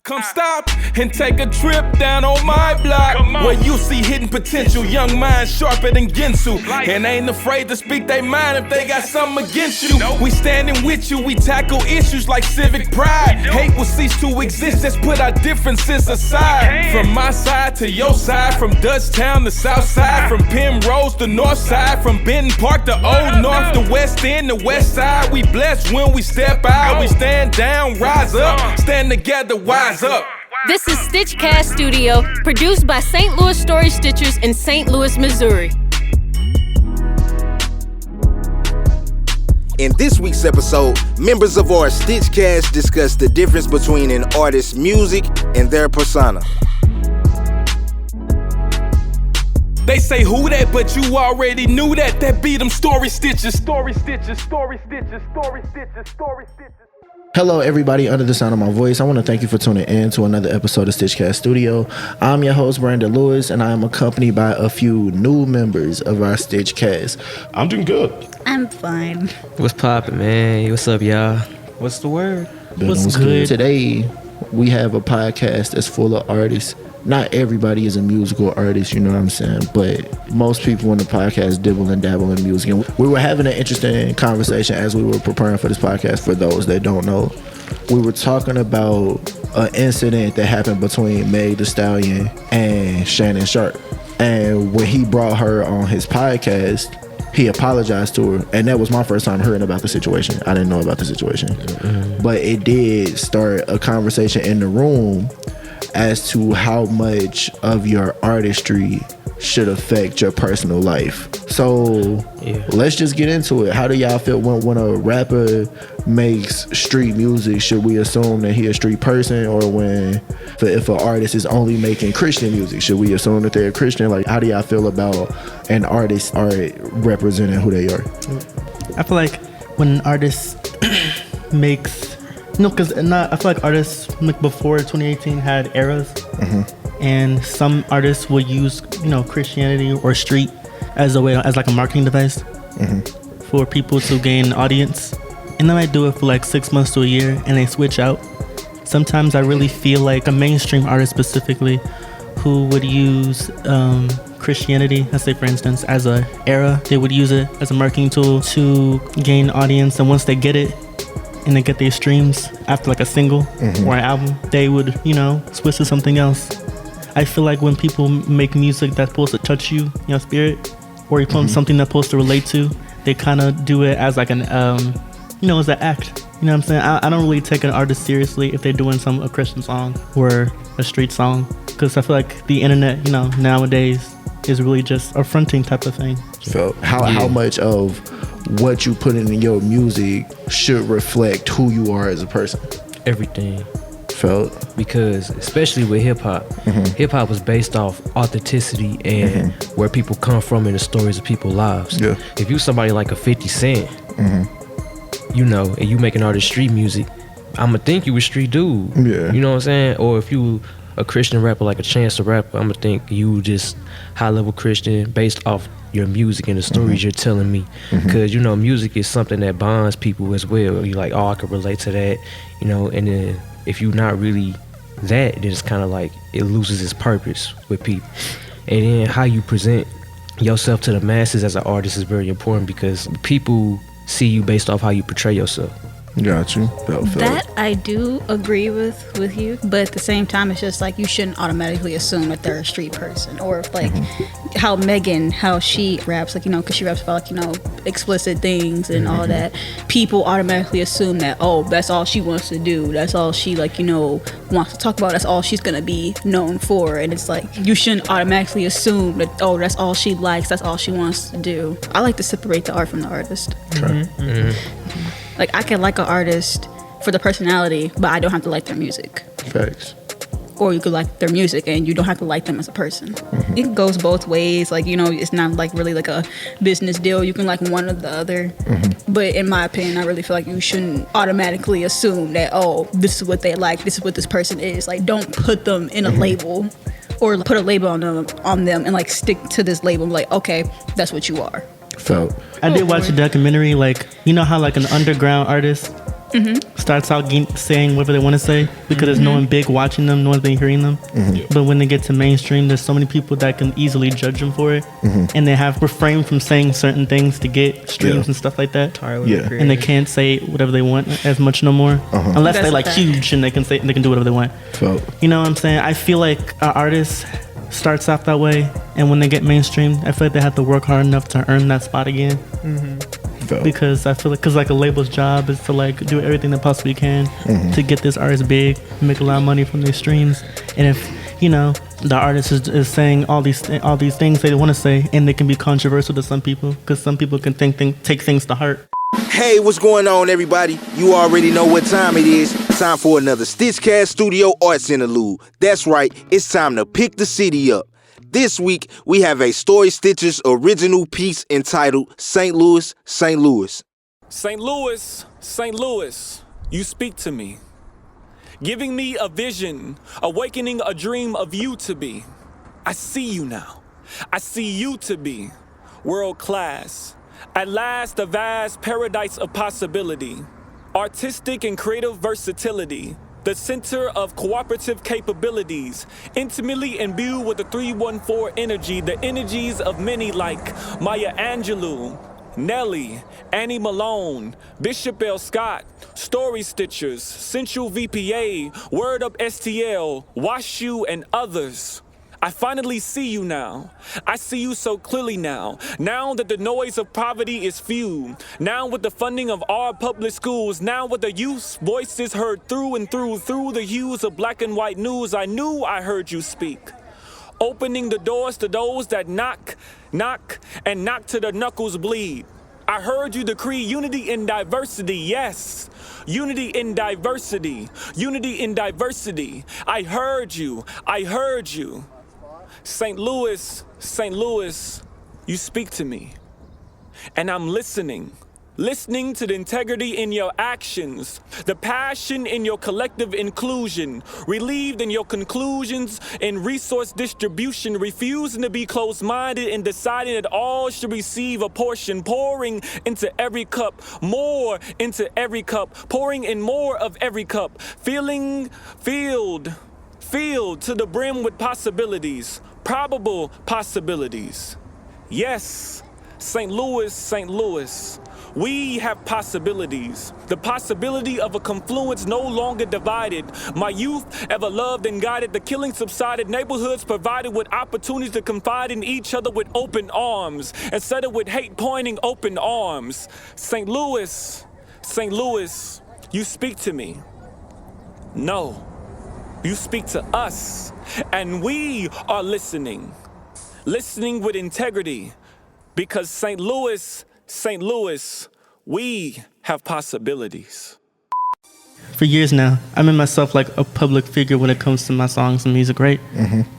Come stop and take a trip down on my block, where you see hidden potential, young minds sharper than Ginsu, and ain't afraid to speak their mind if they got something against you. We standing with you, we tackle issues like civic pride. Hate will cease to exist, just put our differences aside. From my side to your side, from Dutchtown to South Side, from Penrose to North Side, from Benton Park to Old North, the West End to West Side. We blessed when we step out, we stand down, rise up, stand together, wise up. This is StitchCast Studio, produced by St. Louis Story Stitchers in St. Louis, Missouri. In this week's episode, members of our StitchCast discuss the difference between an artist's music and their persona. They say who that, but you already knew that. That be them story stitches, story stitches, story stitches, story stitches, story stitches. Hello, everybody under the sound of my voice. I want to thank you for tuning in to another episode of StitchCast Studio. I'm your host, Brandon Lewis, and I am accompanied by a few new members of our StitchCast. I'm doing good. I'm fine. What's poppin', man? What's up, y'all? What's the word? What's good? Today, we have a podcast that's full of artists. Not everybody is a musical artist, you know what I'm saying? But most people in the podcast dibble and dabble in music. And we were having an interesting conversation as we were preparing for this podcast. For those that don't know, we were talking about an incident that happened between Meg Thee Stallion and Shannon Sharp. And when he brought her on his podcast, he apologized to her. And that was my first time hearing about the situation. I didn't know about the situation. Mm-hmm. But it did start a conversation in the room as to how much of your artistry should affect your personal life. So let's just get into it. How do y'all feel when a rapper makes street music? Should we assume that he a street person? Or if an artist is only making Christian music, should we assume that they're a Christian? Like, how do y'all feel about an artist representing who they are? I feel like when an artist makes... No, because I feel like artists like before 2018 had eras, and some artists will use Christianity or street as like a marketing device for people to gain an audience, and they might do it for like 6 months to a year, and they switch out. Sometimes I really feel like a mainstream artist specifically who would use Christianity, let's say for instance, as a era, they would use it as a marketing tool to gain audience, and once they get it, and they get their streams after like a single or an album, they would, switch to something else. I feel like when people make music that's supposed to touch you, your spirit, or you put something that's supposed to relate to, they kind of do it as like an, as an act. You know what I'm saying? I don't really take an artist seriously if they're doing a Christian song or a street song, because I feel like the internet, nowadays is really just a fronting type of thing. So how much of what you put in your music should reflect who you are as a person? Everything. Felt? Because especially with hip-hop, hip-hop was based off authenticity and where people come from and the stories of people's lives. Yeah. If you somebody like a 50 Cent, and you making all this street music, I'ma think you a street dude. Yeah. You know what I'm saying? Or if you a Christian rapper like a Chance the Rapper, I'ma think you just high-level Christian based off your music and the stories you're telling me. Because music is something that bonds people as well. You're like, oh, I can relate to that, and then if you're not really that, then it's kind of like it loses its purpose with people. And then how you present yourself to the masses as an artist is very important, because people see you based off how you portray yourself. Got you. That I do agree with you, but at the same time, it's just like you shouldn't automatically assume that they're a street person, or like how Megan, how she raps, like because she raps about explicit things and all that. People automatically assume that that's all she wants to do, that's all she wants to talk about, that's all she's gonna be known for, and it's like you shouldn't automatically assume that that's all she likes, that's all she wants to do. I like to separate the art from the artist. Like, I can like an artist for the personality, but I don't have to like their music. Facts. Or you could like their music and you don't have to like them as a person. It goes both ways. Like, it's not like really like a business deal. You can like one or the other. But in my opinion, I really feel like you shouldn't automatically assume that, this is what they like, this is what this person is. Like, don't put them in a label, or put a label on them and like stick to this label. Like, okay, that's what you are. Felt. I did watch a documentary, like, how like an underground artist starts out saying whatever they want to say because there's no one big watching them, no one's been hearing them. But when they get to mainstream, there's so many people that can easily judge them for it, and they have refrained from saying certain things to get streams and stuff like that. And they can't say whatever they want as much no more, unless they like huge and they can do whatever they want. You know what I'm saying? I feel like an artist starts off that way, and when they get mainstream, I feel like they have to work hard enough to earn that spot again. Because I feel like, a label's job is to like do everything they possibly can to get this artist big, make a lot of money from their streams. And if the artist is saying all these things they want to say, and they can be controversial to some people, because some people can take things to heart. Hey, what's going on, everybody? You already know what time it is. Time for another StitchCast Studio Arts Interlude. That's right, it's time to pick the city up. This week, we have a Story Stitchers original piece entitled St. Louis, St. Louis. St. Louis, St. Louis, you speak to me, giving me a vision, awakening a dream of you to be. I see you now. I see you to be world class. At last, a vast paradise of possibility, artistic and creative versatility, the center of cooperative capabilities, intimately imbued with the 314 energy, the energies of many like Maya Angelou, Nelly, Annie Malone, Bishop L. Scott, Story Stitchers, Central VPA, Word Up STL, Washu, and others. I finally see you now. I see you so clearly now. Now that the noise of poverty is few. Now with the funding of our public schools. Now with the youth's voices heard through and through the hues of black and white news. I knew I heard you speak. Opening the doors to those that knock, and knock till the knuckles bleed. I heard you decree unity in diversity, yes. Unity in diversity. Unity in diversity. I heard you. I heard you. St. Louis, you speak to me. And I'm listening to the integrity in your actions, the passion in your collective inclusion, relieved in your conclusions in resource distribution, refusing to be closed-minded and deciding that all should receive a portion, pouring into every cup, more into every cup, pouring in more of every cup, filled to the brim with possibilities, probable possibilities. Yes, St. Louis, we have possibilities. The possibility of a confluence no longer divided. My youth ever loved and guided. The killing subsided. Neighborhoods provided with opportunities to confide in each other with open arms instead of with hate pointing open arms. St. Louis, you speak to me. No, you speak to us, and we are listening with integrity, because St. Louis, we have possibilities. For years now, I made myself like a public figure when it comes to my songs and music, right?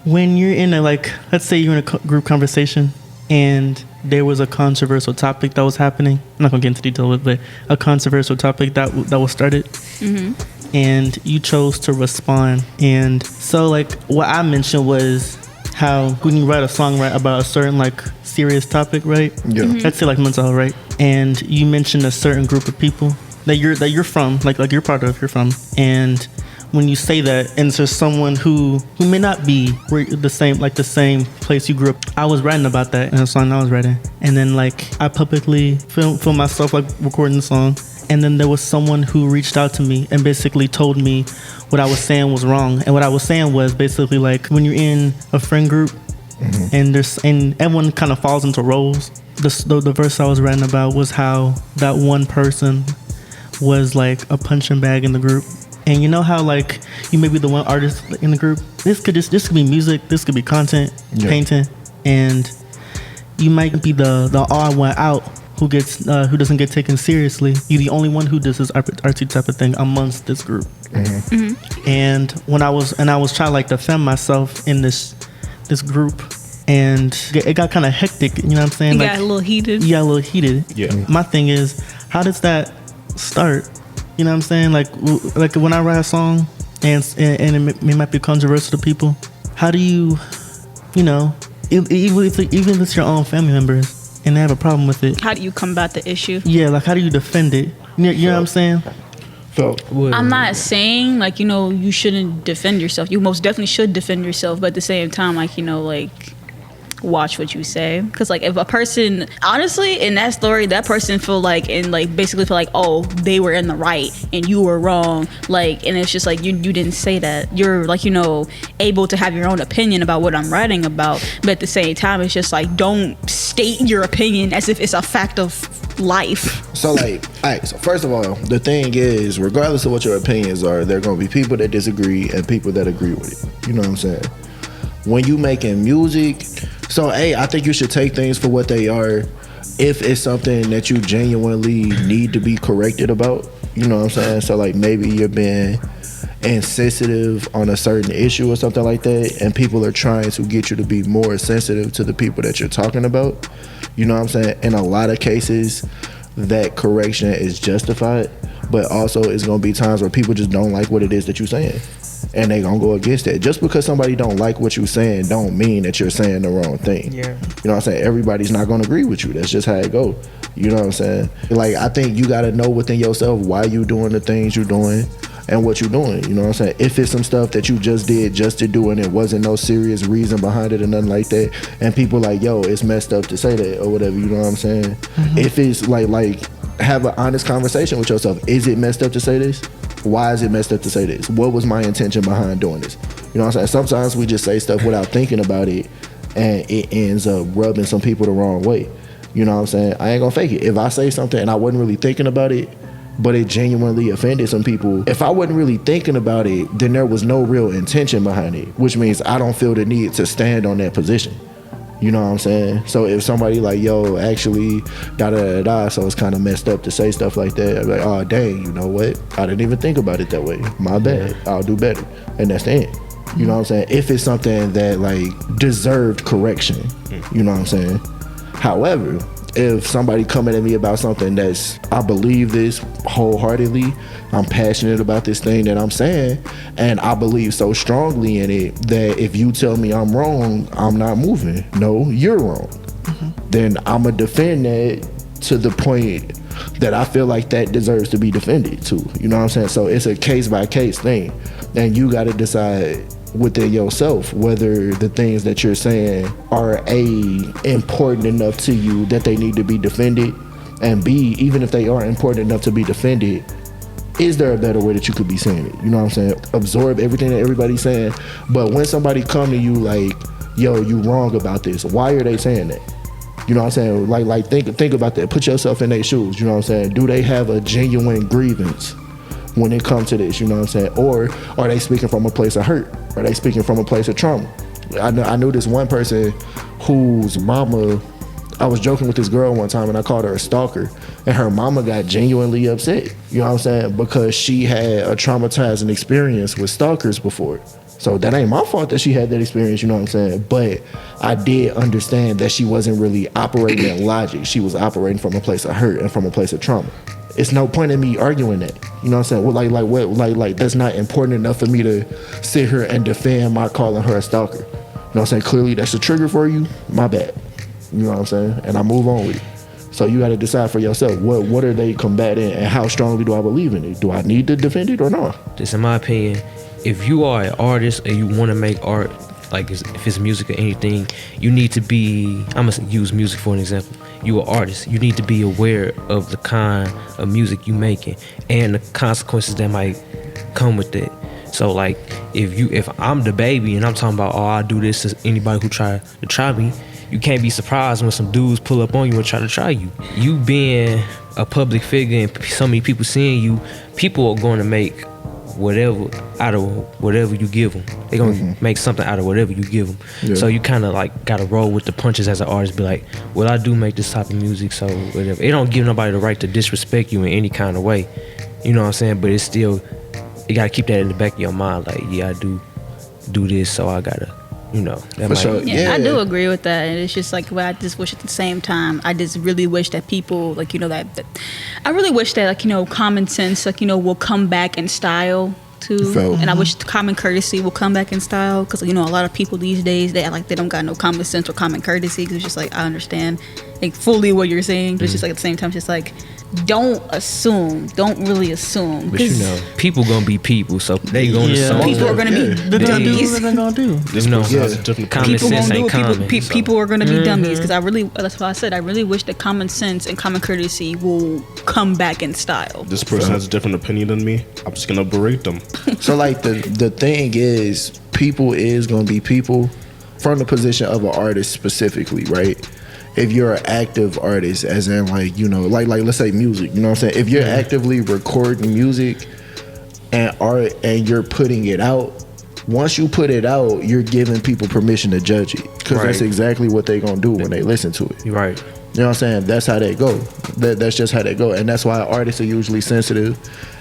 When you're in let's say you're in a group conversation and there was a controversial topic that was happening. I'm not gonna get into detail with it, but a controversial topic that was started. And you chose to respond. And so like what I mentioned was how when you write a song about a certain like serious topic, right? Let's say like mental health, right? And you mentioned a certain group of people that you're from, like you're part of, you're from. And when you say that, and there's someone who may not be the same place you grew up. I was writing about that in a song I was writing. And then like I publicly filmed myself like recording the song. And then there was someone who reached out to me and basically told me what I was saying was wrong. And what I was saying was basically like when you're in a friend group and everyone kind of falls into roles. The verse I was writing about was how that one person was like a punching bag in the group. And you know how like you may be the one artist in the group. This could be music. This could be content, painting, and you might be the odd one out who doesn't get taken seriously. You're the only one who does this artsy type of thing amongst this group. And when I was trying to like defend myself in this group, and it got kind of hectic. You know what I'm saying? Got a little heated. Yeah, a little heated. Yeah. My thing is, how does that start? You know what I'm saying? Like when I write a song and it might be controversial to people, how do you know, even if it's your own family members and they have a problem with it, how do you combat the issue? Yeah, like how do you defend it? You know what I'm saying? So I'm not saying like, you know, you shouldn't defend yourself. You most definitely should defend yourself, but at the same time, like, you know, like, watch what you say, because like if a person, honestly, in that story, that person feel like, and like basically feel like, oh, they were in the right and you were wrong, like, and it's just like you didn't say that. You're like, you know, able to have your own opinion about what I'm writing about, but at the same time, it's just like, don't state your opinion as if it's a fact of life. So like, all right, so first of all, the thing is, regardless of what your opinions are, there are going to be people that disagree and people that agree with it. You know what I'm saying? When you making music, so hey, I think you should take things for what they are. If it's something that you genuinely need to be corrected about, you know what I'm saying? So like maybe you're being insensitive on a certain issue or something like that, and people are trying to get you to be more sensitive to the people that you're talking about. You know what I'm saying? In a lot of cases, that correction is justified, but also it's gonna be times where people just don't like what it is that you're saying, and they gonna go against it. Just because somebody don't like what you're saying don't mean that you're saying the wrong thing. Yeah. You know what I'm saying? Everybody's not gonna agree with you. That's just how it go. You know what I'm saying? Like, I think you gotta know within yourself why you doing the things you're doing and what you're doing. You know what I'm saying? If it's some stuff that you just did just to do and it wasn't no serious reason behind it or nothing like that, and people like, yo, it's messed up to say that or whatever, you know what I'm saying? Mm-hmm. If it's like have an honest conversation with yourself. Is it messed up to say this? Why is it messed up to say this? What was my intention behind doing this? You know what I'm saying? Sometimes we just say stuff without thinking about it, and it ends up rubbing some people the wrong way. You know what I'm saying? I ain't gonna fake it. If I say something and I wasn't really thinking about it, but it genuinely offended some people, if I wasn't really thinking about it, then there was no real intention behind it, which means I don't feel the need to stand on that position. You know what I'm saying? So if somebody like, yo, actually, da-da-da-da, so it's kind of messed up to say stuff like that, I'm like, oh, dang, you know what? I didn't even think about it that way. My bad. I'll do better. And that's the end. You know what I'm saying? If it's something that, like, deserved correction, you know what I'm saying? However, if somebody coming at me about something that's, I believe this wholeheartedly, I'm passionate about this thing that I'm saying, and I believe so strongly in it that if you tell me I'm wrong, I'm not moving. No, you're wrong. Mm-hmm. Then I'm going to defend that to the point that I feel like that deserves to be defended too. You know what I'm saying? So it's a case by case thing, and you got to decide within yourself whether the things that you're saying are important enough to you that they need to be defended, and B, even if they are important enough to be defended, is there a better way that you could be saying it? You know what I'm saying? Absorb everything that everybody's saying, but when somebody come to you like, yo, you wrong about this, why are they saying that? You know what I'm saying? Like think about that. Put yourself in their shoes. You know what I'm saying? Do they have a genuine grievance when it comes to this? You know what I'm saying? Or are they speaking from a place of hurt? Are they speaking from a place of trauma? I knew this one person whose mama, I was joking with this girl one time and I called her a stalker, and her mama got genuinely upset, you know what I'm saying, because she had a traumatizing experience with stalkers before. So that ain't my fault that she had that experience, you know what I'm saying? But I did understand that she wasn't really operating in logic. She was operating from a place of hurt and from a place of trauma. It's no point in me arguing that. You know what I'm saying? Well, that's not important enough for me to sit here and defend my calling her a stalker. You know what I'm saying? Clearly that's a trigger for you. My bad. You know what I'm saying? And I move on with it. So you got to decide for yourself, what are they combating and how strongly do I believe in it? Do I need to defend it or not? Just in my opinion, if you are an artist and you want to make art, like if it's music or anything, you need to be, I'm gonna use music for an example. You're an artist. You need to be aware of the kind of music you making and the consequences that might come with it. So like if I'm the baby and I'm talking about, oh, I do this to anybody who try me, you can't be surprised when some dudes pull up on you and try you. You being a public figure and so many people seeing you, people are going to make whatever out of whatever you give them. They're gonna make something out of whatever you give them. Yeah. So you kind of like gotta roll with the punches as an artist. Be like, well, I do make this type of music, so whatever. It don't give nobody the right to disrespect you in any kind of way. You know what I'm saying? But it's still, you gotta keep that in the back of your mind. Like, yeah, I do this, so I gotta, you know. That might, sure. Yeah, I do agree with that. And it's just like, well, I just wish at the same time, I just really wish that people, like, you know, that I really wish that, like, you know, common sense, like, you know, will come back in style too. And I wish common courtesy will come back in style, because, you know, a lot of people these days, they act like they don't got no common sense or common courtesy, because it's just like, I understand like fully what you're saying, but it's just like at the same time, it's just like, don't really assume. But you know, people gonna be people, so they gonna assume. People are gonna be They're gonna do what they're gonna do. You know, different common people sense gonna do ain't it. common. People are gonna be dummies, because that's why I said I really wish that common sense and common courtesy will come back in style. This person has a different opinion than me. I'm just gonna berate them. So like the thing is, people is gonna be people from the position of an artist specifically, right? If you're an active artist, as in like, you know, like let's say music, you know what I'm saying? If you're actively recording music and art and you're putting it out, once you put it out, you're giving people permission to judge it, because that's exactly what they're gonna do when they listen to it. Right. You know what I'm saying? That's how they go. That's just how they go, and that's why artists are usually sensitive,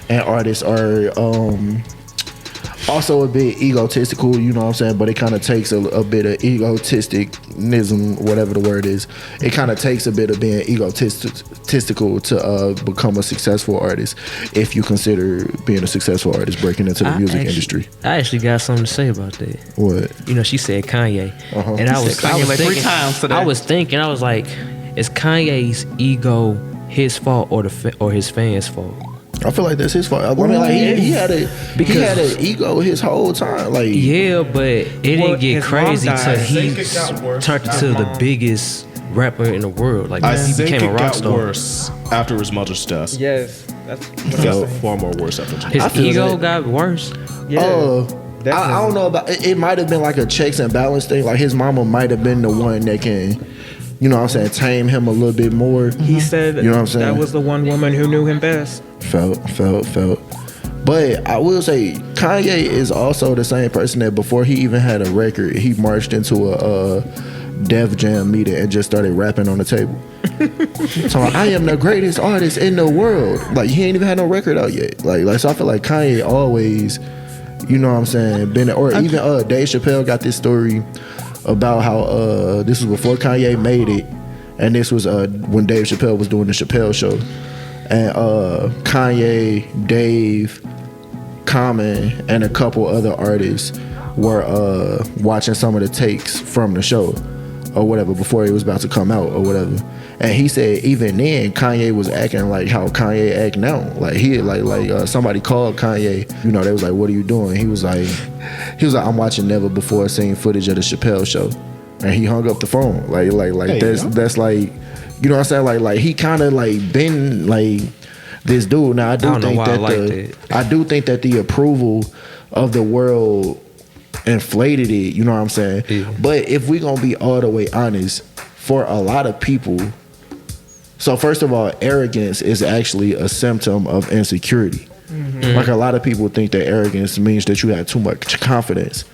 and artists are also a bit egotistical, you know what I'm saying? But it kind of takes a bit of egotisticism, whatever the word is. It kind of takes a bit of being egotistical to become a successful artist, if you consider being a successful artist breaking into the music industry. I actually got something to say about that. What? You know, she said Kanye. And I was Kanye like thinking, 3 times today. I was like, is Kanye's ego his fault or his fans' fault? I feel like that's his fault. I mean, like he had an ego his whole time. Like, yeah, but it didn't get his crazy mom till died. he I think it got worse. turned into the biggest rapper in the world. Like I he think became a it rock got star. worse after his mother's death. Yes, that's It got far more worse after. His I feel ego that. got worse. yeah. I don't know about it. Might have been like a checks and balance thing. Like his mama might have been the one that can, you know what I'm saying, tame him a little bit more. He said You know what I'm saying? that was the one woman who knew him best. Felt. But I will say, Kanye is also the same person that before he even had a record, he marched into a Def Jam meeting and just started rapping on the table. So I am the greatest artist in the world. Like he ain't even had no record out yet. Like so I feel like Kanye always, you know what I'm saying, been, or even Dave Chappelle got this story about how this was before Kanye made it, and this was when Dave Chappelle was doing the Chappelle show, and Kanye, Dave, Common, and a couple other artists were watching some of the takes from the show or whatever before it was about to come out or whatever. And he said even then Kanye was acting like how Kanye act now. Like he somebody called Kanye, you know, they was like, "What are you doing?" He was like, "I'm watching Never Before Seen footage of the Chappelle show," and he hung up the phone. Like that's like, you know what I'm saying? Like he kind of like been like this dude. Now I do think that the approval of the world inflated it, you know what I'm saying? Yeah. But if we gonna be all the way honest, for a lot of people, so first of all, arrogance is actually a symptom of insecurity. Like a lot of people think that arrogance means that you have too much confidence,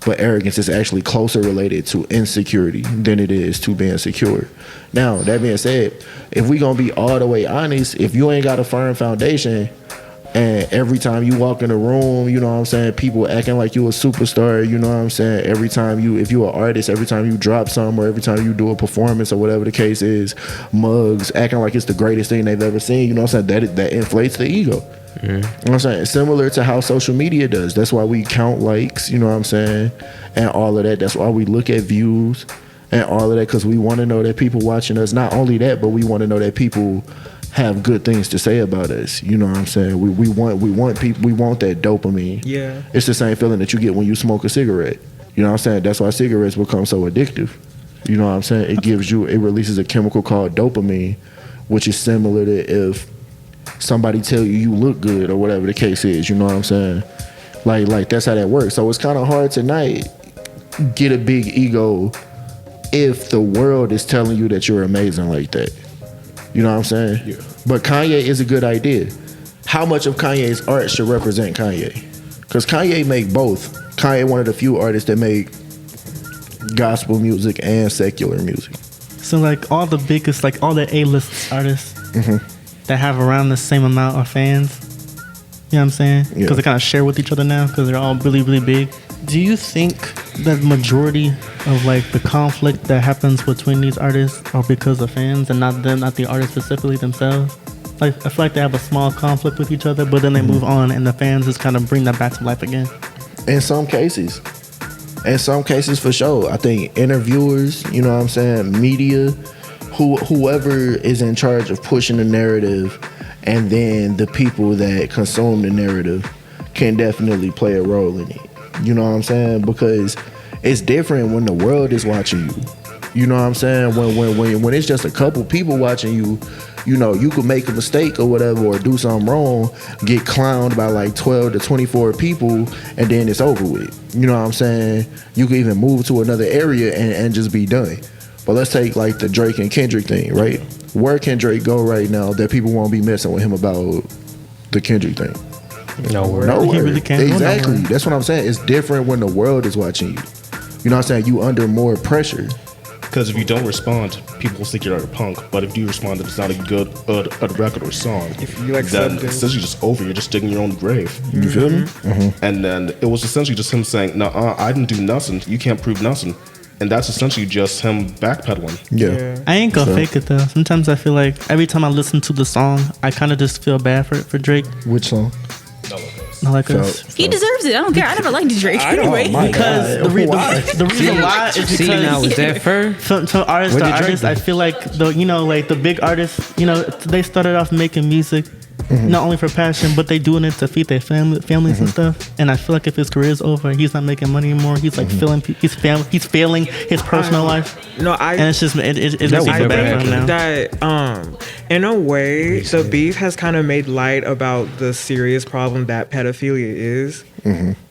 but arrogance is actually closer related to insecurity than it is to being secure. Now, that being said, if we gonna be all the way honest, if you ain't got a firm foundation, and every time you walk in a room, you know what I'm saying, people acting like you a superstar, you know what I'm saying, every time if you an artist, every time you drop something or every time you do a performance or whatever the case is, mugs, acting like it's the greatest thing they've ever seen, you know what I'm saying, that inflates the ego. You know what I'm saying? Similar to how social media does. That's why we count likes, you know what I'm saying, and all of that. That's why we look at views and all of that, because we want to know that people watching us. Not only that, but we want to know that people have good things to say about us. You know what I'm saying? We want people. We want that dopamine. Yeah. It's the same feeling that you get when you smoke a cigarette. You know what I'm saying? That's why cigarettes become so addictive. You know what I'm saying? It releases a chemical called dopamine, which is similar to if somebody tell you look good or whatever the case is. You know what I'm saying? Like that's how that works. So it's kind of hard to not get a big ego if the world is telling you that you're amazing like that. You know what I'm saying? Yeah. But Kanye is a good idea. How much of Kanye's art should represent Kanye? Because Kanye make both. Kanye one of the few artists that make gospel music and secular music. So like all the biggest, like all the A-list artists that have around the same amount of fans, you know what I'm saying? Because Yeah. they kind of share with each other now because they're all really, really big. Do you think that the majority of like the conflict that happens between these artists are because of fans and not them, not the artists specifically themselves? Like I feel like they have a small conflict with each other, but then they move on and the fans just kind of bring that back to life again. In some cases for sure. I think interviewers, you know what I'm saying, media, whoever is in charge of pushing the narrative, and then the people that consume the narrative can definitely play a role in it. You know what I'm saying? Because it's different when the world is watching you. You know what I'm saying? When it's just a couple people watching you, you know, you could make a mistake or whatever, or do something wrong, get clowned by like 12 to 24 people, and then it's over with. You know what I'm saying? You could even move to another area and just be done. But let's take like the Drake and Kendrick thing, right? Where can Drake go right now that people won't be messing with him about the Kendrick thing? Nowhere. He really can't go Exactly. nowhere. That's what I'm saying. It's different when the world is watching you. You know what I'm saying? You under more pressure. Because if you don't respond, people will think you're a punk. But if you respond that it's not a good a record or song, If you then accept it's it. essentially just over. You're just digging your own grave. You feel me? And then it was essentially just him saying, "No, I didn't do nothing. You can't prove nothing." And that's essentially just him backpedaling. Yeah. I ain't gonna So- fake it though. Sometimes I feel like every time I listen to the song, I kind of just feel bad for Drake. Which song? Not like us. He deserves it. I don't care. I never liked Drake I don't anyway. mind. Because the reason why is See, now because was that fair? from artist What to did Drake artist, do? I feel like the big artists, they started off making music not only for passion, but they doing it to feed their families and stuff. And I feel like if his career is over, he's not making money anymore. He's like he's failing his personal life. No, And it's just it makes me was feel never bad for him now. that in a way the beef has kind of made light about the serious problem that pedophilia is,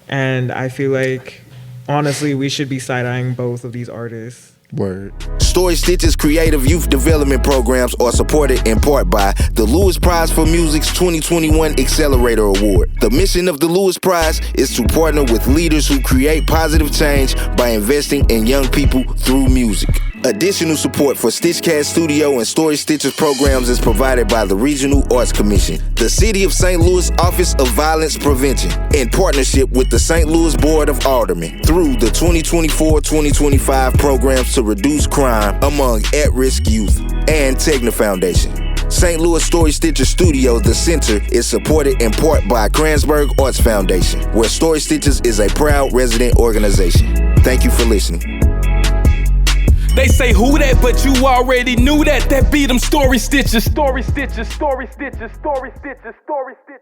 and I feel like honestly we should be side-eyeing both of these artists. Word. Story Stitch's creative youth development programs are supported in part by the Lewis Prize for Music's 2021 Accelerator Award. The mission of the Lewis Prize is to partner with leaders who create positive change by investing in young people through music. Additional support for StitchCast Studio and Story Stitch's programs is provided by the Regional Arts Commission, the City of St. Louis Office of Violence Prevention, in partnership with the St. Louis Board of Aldermen through the 2024-2025 programs to reduce crime among at-risk youth, and Tegna Foundation. St. Louis Story Stitcher Studio, the center, is supported in part by Kransberg Arts Foundation, where Story Stitchers is a proud resident organization. Thank you for listening. They say who that, but you already knew that. That beat them story stitches. Story stitches, story stitches, story stitches, story stitches.